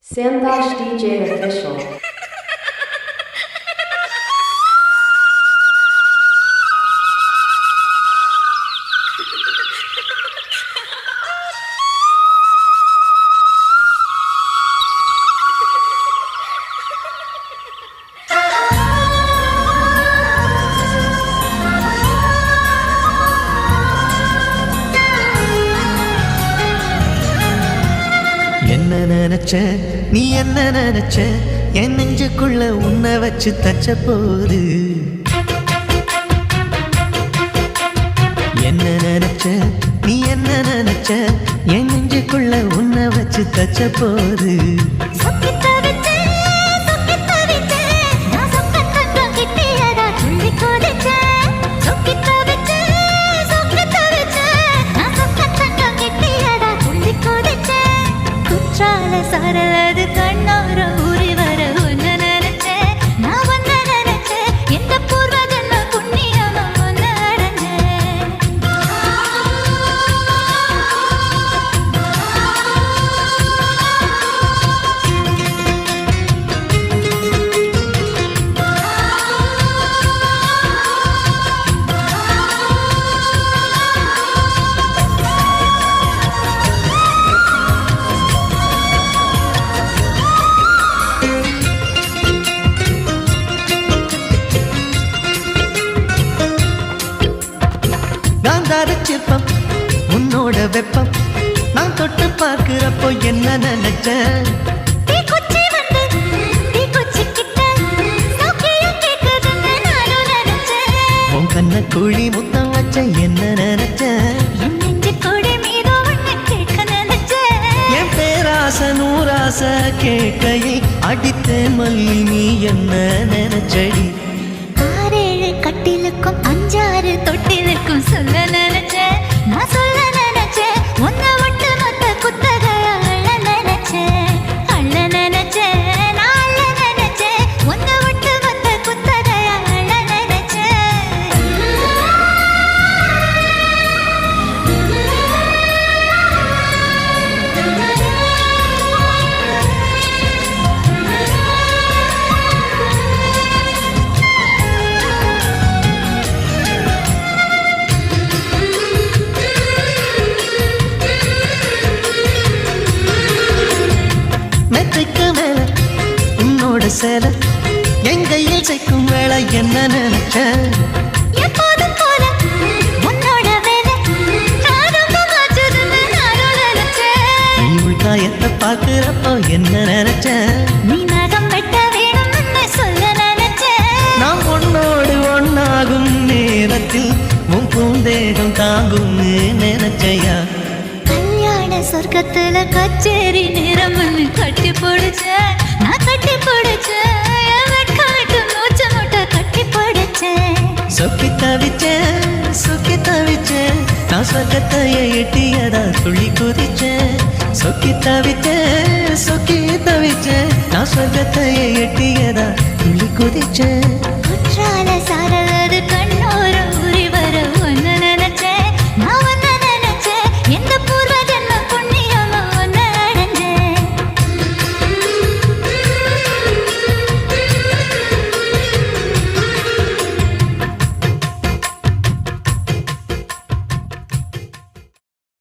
Santosh DJ Official. என்ன நினைச்ச நீ என்ன நினைச்ச என் நெஞ்சுக்குள்ள உன்னை வச்சு தச்ச போது என்ன நினைச்ச நீ என்ன நினைச்ச என் நெஞ்சுக்குள்ள உன்னை வச்சு தச்ச போது சரலது கண்ணோர ஊறி வர ஒன்னு நினைச்சேன் நான் ஒன்னு நினைச்சேன் எந்த பூர்வ ஜன்ம புண்ணியமா ஒன்னு அடைஞ்சேன் சிற்பம் உன்னோட வெப்பம் நான் தொட்டு பார்க்கிறப்போ என்ன நினைச்சேன் உன் கண்ண குழி முத்தம் வச்ச என்ன நினைச்சேன் என் பேராச நூராச கேட்கையை அடித்தேன் மல்லி நீ என்ன நினைச்சடி கட்டிலுக்கும் 5-6 தொட்டிலுக்கும் சொல்ல நினைச்சேன் நான் சொல்ல நினைச்சேன் ஒன்ன விட்டு மொத்த குத்தகைய அள்ள நினைச்சேன் நான் அள்ள நினைச்சேன் ஒன்ன விட்டு மொத்த குத்தகைய அள்ள சேல என் கையில் சேர்க்கும் வேலை என்ன நினைச்ச எப்போதும் போல உன்னோட வேலை நீ உள்காயத்தை பார்க்கிறப்போ என்ன நினைச்ச நீ நகம் வெட்ட வேணும்னு சொல்ல நினைச்சேன் நாம் உன்னோடு ஒன்னாகும் நேரத்தில் உன் பூந்தேகம் தாங்கும்னு நினைச்சையா கல்யாண சொர்க்கத்துல கச்சேரி நேரம்னு கட்டி போடுச்சேன் நான் கட்டி போடுச்சேன் மூச்ச மூட்டை கட்டி போடுச்சேன் சொக்கி தவிச்சேன் நான் சொர்க்கத்தையே எட்டியதா துள்ளி குதிச்சேன் சொக்கி தவிச்சேன் நான் சொர்க்கத்தையே எட்டியதா துள்ளி குதிச்சேன்